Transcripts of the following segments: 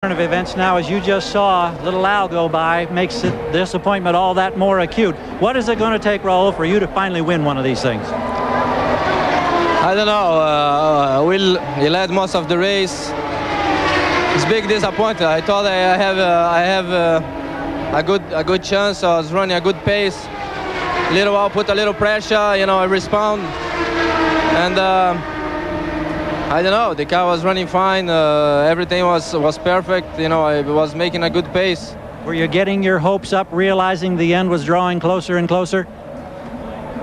of events now, as you just saw little Al go by, makes disappointment all that more acute. What is it going to take, Raul, for you to finally win one of these things? I don't know. He led most of the race. It's big disappointment. I thought I have a good chance. I was running a good pace. I'll put a little pressure. I respond, and I don't know. The car was running fine. Everything was perfect. I was making a good pace. Were you getting your hopes up, realizing the end was drawing closer and closer?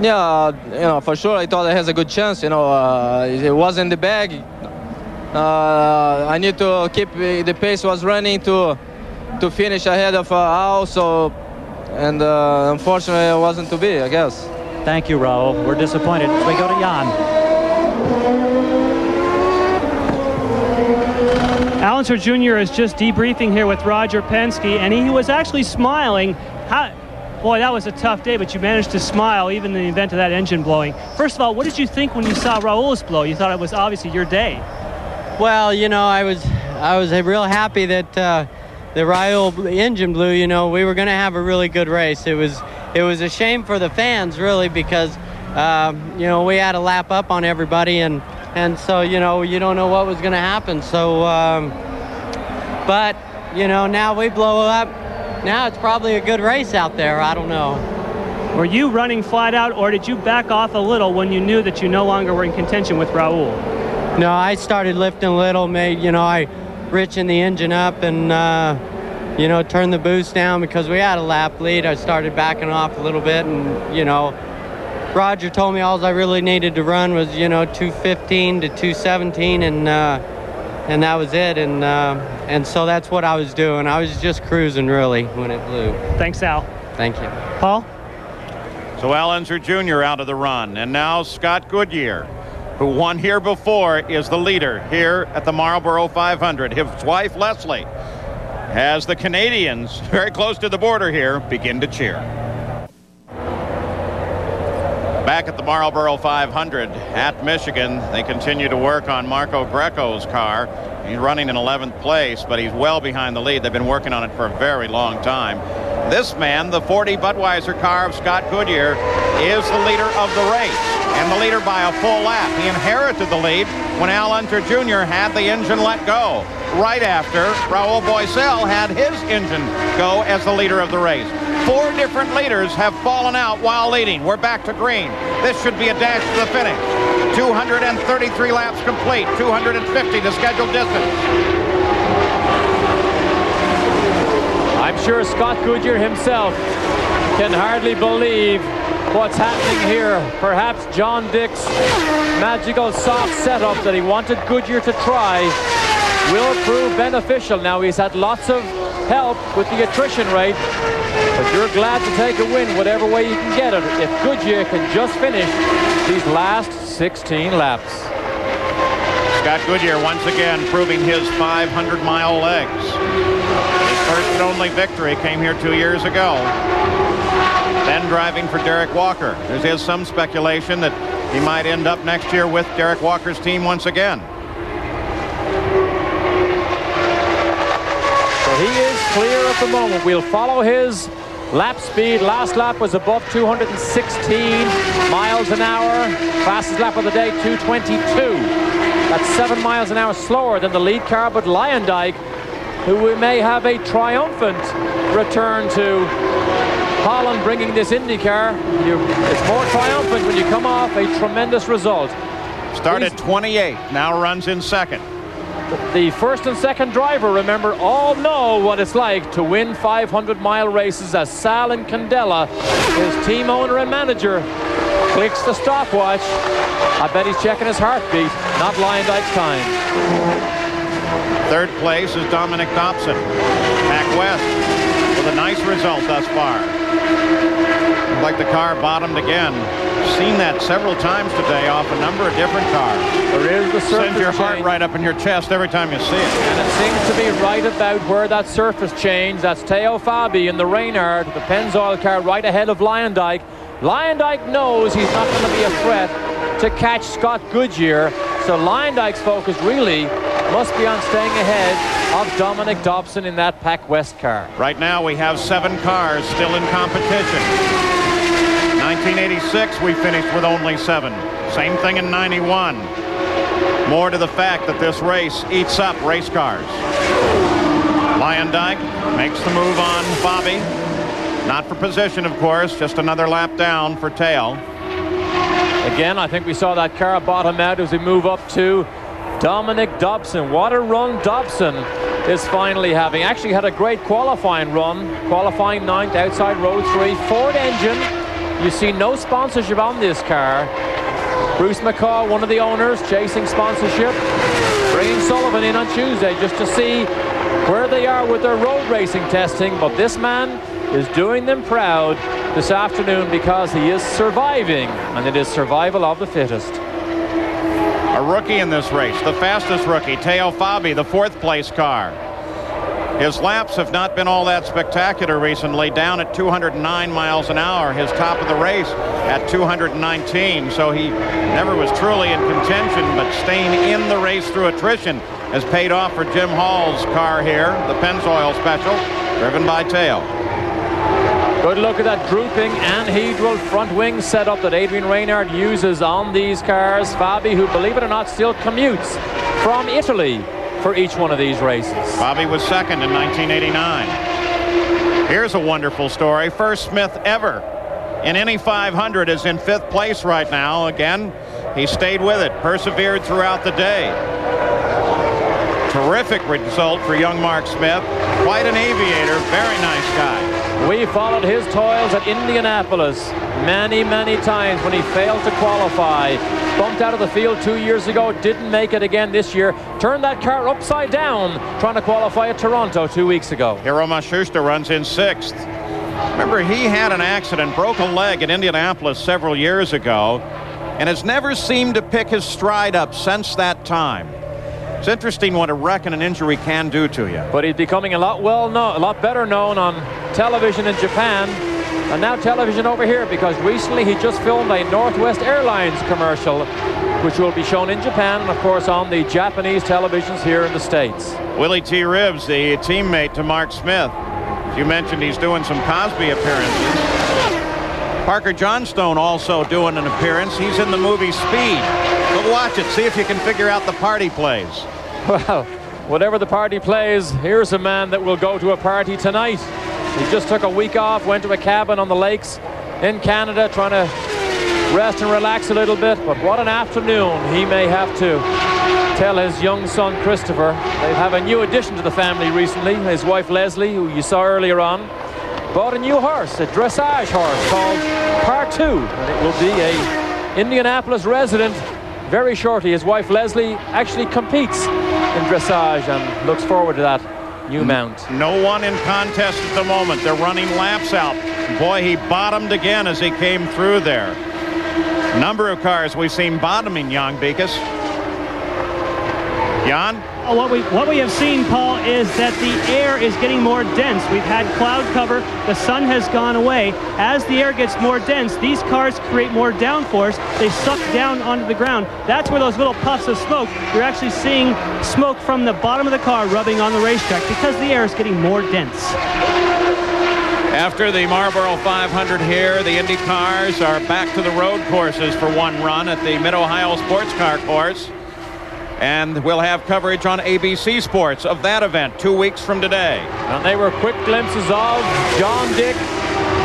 Yeah, for sure. I thought I had a good chance. It was in the bag. I need to keep the pace was running to finish ahead of Al. And unfortunately, it wasn't to be, I guess. Thank you, Raul. We're disappointed. We go to Jan. Al Unser Jr. is just debriefing here with Roger Penske, and he was actually smiling. Boy, that was a tough day, but you managed to smile even in the event of that engine blowing. First of all, what did you think when you saw Raul's blow? You thought it was obviously your day. Well, I was real happy that the Raul engine blew. We were going to have a really good race. It was a shame for the fans, really, because we had a lap up on everybody, and so you don't know what was going to happen. So, but now we blow up. Now it's probably a good race out there. I don't know. Were you running flat out, or did you back off a little when you knew that you no longer were in contention with Raul? No, I started lifting a little. I richened the engine up and turned the boost down because we had a lap lead. I started backing off a little bit, and Roger told me all I really needed to run was 215 to 217, and that was it. And so that's what I was doing. I was just cruising really when it blew. Thanks, Al. Thank you, Paul. So Al Unser Jr. out of the run, and now Scott Goodyear, who won here before, is the leader here at the Marlboro 500. His wife Leslie, as the Canadians very close to the border here begin to cheer. Back at the Marlboro 500 at Michigan, they continue to work on Marco Greco's car. He's running in 11th place, but he's well behind the lead. They've been working on it for a very long time. This man, the 40 Budweiser car of Scott Goodyear, is the leader of the race, and the leader by a full lap. He inherited the lead when Al Unser Jr. had the engine let go, right after Raul Boesel had his engine go as the leader of the race. 4 different leaders have fallen out while leading. We're back to green. This should be a dash to the finish. 233 laps complete, 250 the scheduled distance. I'm sure Scott Goodyear himself can hardly believe what's happening here. Perhaps John Dick's magical soft setup that he wanted Goodyear to try will prove beneficial. Now, he's had lots of help with the attrition rate, but you're glad to take a win whatever way you can get it if Goodyear can just finish these last 16 laps. Scott Goodyear once again proving his 500-mile legs. His first and only victory came here 2 years ago. Then driving for Derek Walker. There is some speculation that he might end up next year with Derek Walker's team once again. So he is clear at the moment. We'll follow his lap speed. Last lap was above 216 miles an hour. Fastest lap of the day, 222. That's 7 miles an hour slower than the lead car, but Leyendyk, who we may have a triumphant return to Holland bringing this IndyCar. It's more triumphant when you come off a tremendous result. Started 28, now runs in second. The first and second driver, remember, all know what it's like to win 500-mile races, as Sal and Candela, his team owner and manager, clicks the stopwatch. I bet he's checking his heartbeat, not Leyendyk's time. Third place is Dominic Dobson. Mac West with a nice result thus far. Looked like the car bottomed again. Seen that several times today off a number of different cars. There is the surface Sends your heart change right up in your chest every time you see it. And it seems to be right about where that surface change. That's Teo Fabi in the Reynard, the Pennzoil car, right ahead of Leyendyk. Leyendyk knows he's not going to be a threat to catch Scott Goodyear, so Leyendyk's focus really must be on staying ahead of Dominic Dobson in that Pac West car. Right now we have 7 cars still in competition. 1986 we finished with only 7. Same thing in 91. More to the fact that this race eats up race cars. Lyondike makes the move on Bobby. Not for position, of course, just another lap down for tail. Again, I think we saw that car bottom out as we move up to Dominic Dobson. What a run Dobson is finally having. Actually had a great qualifying run. Qualifying 9th outside row 3. Ford engine. You see no sponsorship on this car. Bruce McCaw, one of the owners, chasing sponsorship. Bringing Sullivan in on Tuesday just to see where they are with their road racing testing. But this man is doing them proud this afternoon because he is surviving, and it is survival of the fittest. A rookie in this race, the fastest rookie, Teo Fabi, the 4th place car. His laps have not been all that spectacular recently, down at 209 miles an hour. His top of the race at 219, so he never was truly in contention, but staying in the race through attrition has paid off for Jim Hall's car here, the Pennzoil Special, driven by Teo. Good look at that drooping anhedral front wing setup that Adrian Reynard uses on these cars. Fabi, who, believe it or not, still commutes from Italy for each one of these races. Bobby was 2nd in 1989. Here's a wonderful story. First Smith ever in any 500 is in 5th place right now. Again, he stayed with it, persevered throughout the day. Terrific result for young Mark Smith. Quite an aviator, very nice guy. We followed his toils at Indianapolis many, many times when he failed to qualify. Bumped out of the field 2 years ago, didn't make it again this year. Turned that car upside down trying to qualify at Toronto 2 weeks ago. Hiro Matsushita runs in 6th. Remember, he had an accident, broke a leg at Indianapolis several years ago, and has never seemed to pick his stride up since that time. It's interesting what a wreck and an injury can do to you. But he's becoming a lot better known on television in Japan, and now television over here, because recently he just filmed a Northwest Airlines commercial, which will be shown in Japan and of course on the Japanese televisions here in the States. Willie T. Ribbs, the teammate to Mark Smith. As you mentioned, he's doing some Cosby appearances. Parker Johnstone also doing an appearance. He's in the movie Speed. But watch it, see if you can figure out the part he plays. Well, whatever the party plays, here's a man that will go to a party tonight. He just took a week off, went to a cabin on the lakes in Canada, trying to rest and relax a little bit. But what an afternoon he may have to tell his young son Christopher. They have a new addition to the family recently. His wife Leslie, who you saw earlier on, bought a new horse, a dressage horse called Part 2. And it will be a Indianapolis resident very shortly. His wife Leslie actually competes in dressage and looks forward to that new mount. No one in contest at the moment. They're running laps out. Boy, he bottomed again as he came through there. Number of cars we've seen bottoming, Jan Beekes. Jan? What we have seen, Paul, is that the air is getting more dense. We've had cloud cover. The sun has gone away. As the air gets more dense, these cars create more downforce. They suck down onto the ground. That's where those little puffs of smoke, you're actually seeing smoke from the bottom of the car rubbing on the racetrack because the air is getting more dense. After the Marlboro 500 here, the Indy cars are back to the road courses for one run at the Mid-Ohio Sports Car Course. And we'll have coverage on ABC Sports of that event 2 weeks from today. And they were quick glimpses of John Dick,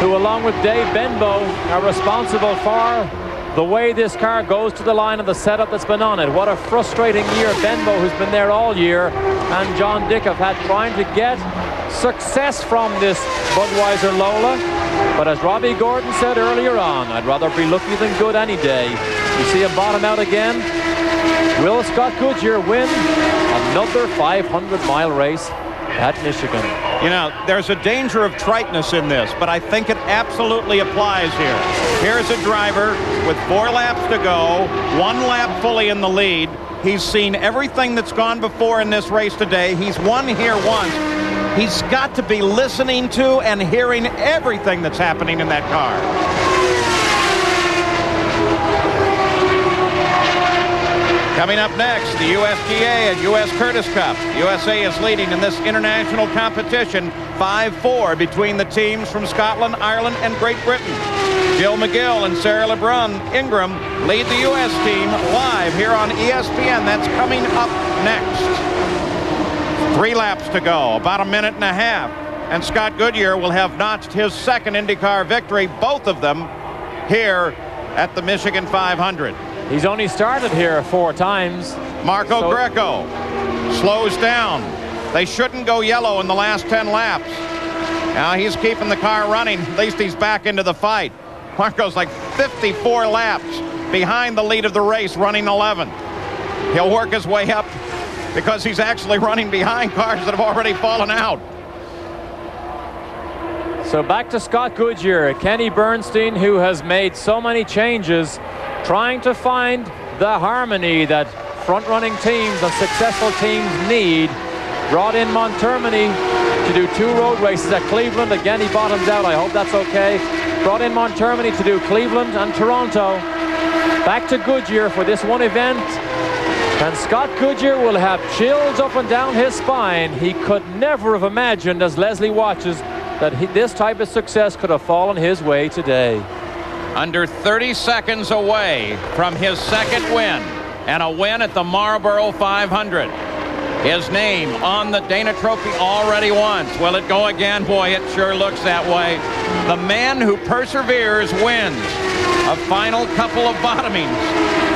who along with Dave Benbow are responsible for the way this car goes to the line and the setup that's been on it. What a frustrating year Benbow, who's been there all year, and John Dick have had trying to get success from this Budweiser Lola. But as Robbie Gordon said earlier on, I'd rather be lucky than good any day. You see him bottom out again. Will Scott Goodyear win another 500-mile race at Michigan? You know, there's a danger of triteness in this, but I think it absolutely applies here. Here's a driver with 4 laps to go, 1 lap fully in the lead. He's seen everything that's gone before in this race today. He's won here once. He's got to be listening to and hearing everything that's happening in that car. Coming up next, the USGA and U.S. Curtis Cup. USA is leading in this international competition 5-4 between the teams from Scotland, Ireland, and Great Britain. Jill McGill and Sarah LeBrun Ingram lead the U.S. team live here on ESPN. That's coming up next. 3 laps to go, about a minute and a half. And Scott Goodyear will have notched his second IndyCar victory, both of them here at the Michigan 500. He's only started here 4 times. Marco Greco slows down. They shouldn't go yellow in the last 10 laps. Now he's keeping the car running. At least he's back into the fight. Marco's like 54 laps behind the lead of the race, running 11th. He'll work his way up because he's actually running behind cars that have already fallen out. So back to Scott Goodyear, Kenny Bernstein, who has made so many changes, trying to find the harmony that front-running teams and successful teams need. Brought in Montermini to do 2 road races at Cleveland. Again, he bottoms out. I hope that's okay. Brought in Montermini to do Cleveland and Toronto. Back to Goodyear for this one event. And Scott Goodyear will have chills up and down his spine. He could never have imagined, as Leslie watches, that this type of success could have fallen his way today. Under 30 seconds away from his second win, and a win at the Marlboro 500. His name on the Dana Trophy already once. Will it go again? Boy, it sure looks that way. The man who perseveres wins. A final couple of bottomings.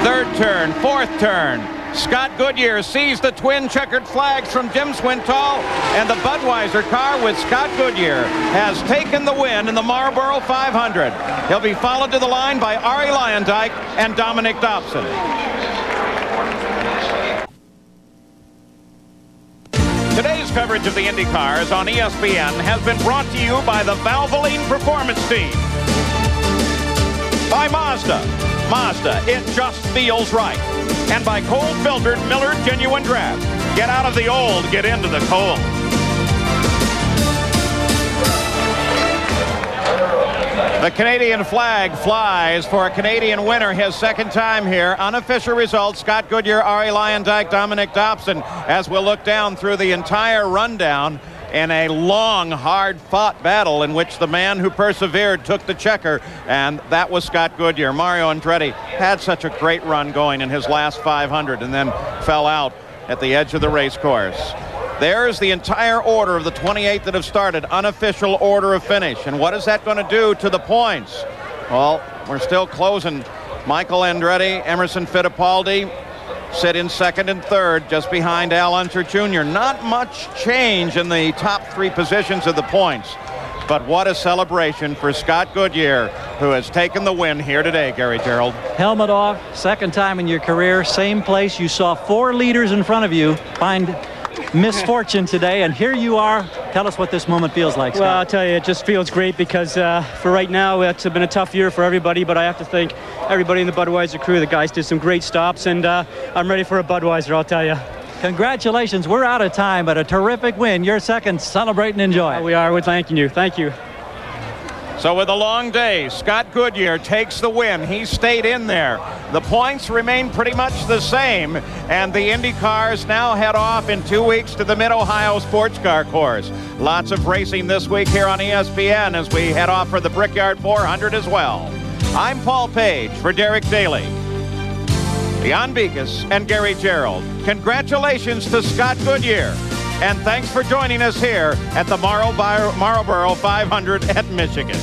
3rd turn, 4th turn. Scott Goodyear sees the twin checkered flags from Jim Swintal, and the Budweiser car with Scott Goodyear has taken the win in the Marlboro 500. He'll be followed to the line by Arie Luyendyk and Dominic Dobson. Today's coverage of the IndyCars on ESPN has been brought to you by the Valvoline Performance Team. By Mazda. Mazda, it just feels right. And by cold filtered Miller Genuine Draft. Get out of the old, get into the cold. The Canadian flag flies for a Canadian winner, his second time here. Unofficial results: Scott Goodyear, Arie Luyendyk, Dominic Dobson, as we'll look down through the entire rundown in a long, hard-fought battle in which the man who persevered took the checker, and that was Scott Goodyear. Mario Andretti had such a great run going in his last 500 and then fell out at the edge of the race course. There's the entire order of the 28 that have started, unofficial order of finish. And what is that going to do to the points? Well, we're still closing. Michael Andretti, Emerson Fittipaldi sit in 2nd and 3rd, just behind Al Unser Jr. Not much change in the top 3 positions of the points. But what a celebration for Scott Goodyear, who has taken the win here today, Gary Gerould. Helmet off, second time in your career, same place. You saw 4 leaders in front of you find misfortune today, and here you are. Tell us what this moment feels like, Scott. Well, I'll tell you, it just feels great because for right now, it's been a tough year for everybody, but I have to thank everybody in the Budweiser crew. The guys did some great stops, and I'm ready for a Budweiser, I'll tell you. Congratulations. We're out of time, but a terrific win. Your second. Celebrate and enjoy. We are. We're thanking you. Thank you. So with a long day, Scott Goodyear takes the win. He stayed in there. The points remain pretty much the same, and the Indy cars now head off in 2 weeks to the Mid-Ohio Sports Car Course. Lots of racing this week here on ESPN as we head off for the Brickyard 400 as well. I'm Paul Page for Derek Daly, Jan Beekes, and Gary Gerould. Congratulations to Scott Goodyear, and thanks for joining us here at the Marlboro 500 at Michigan.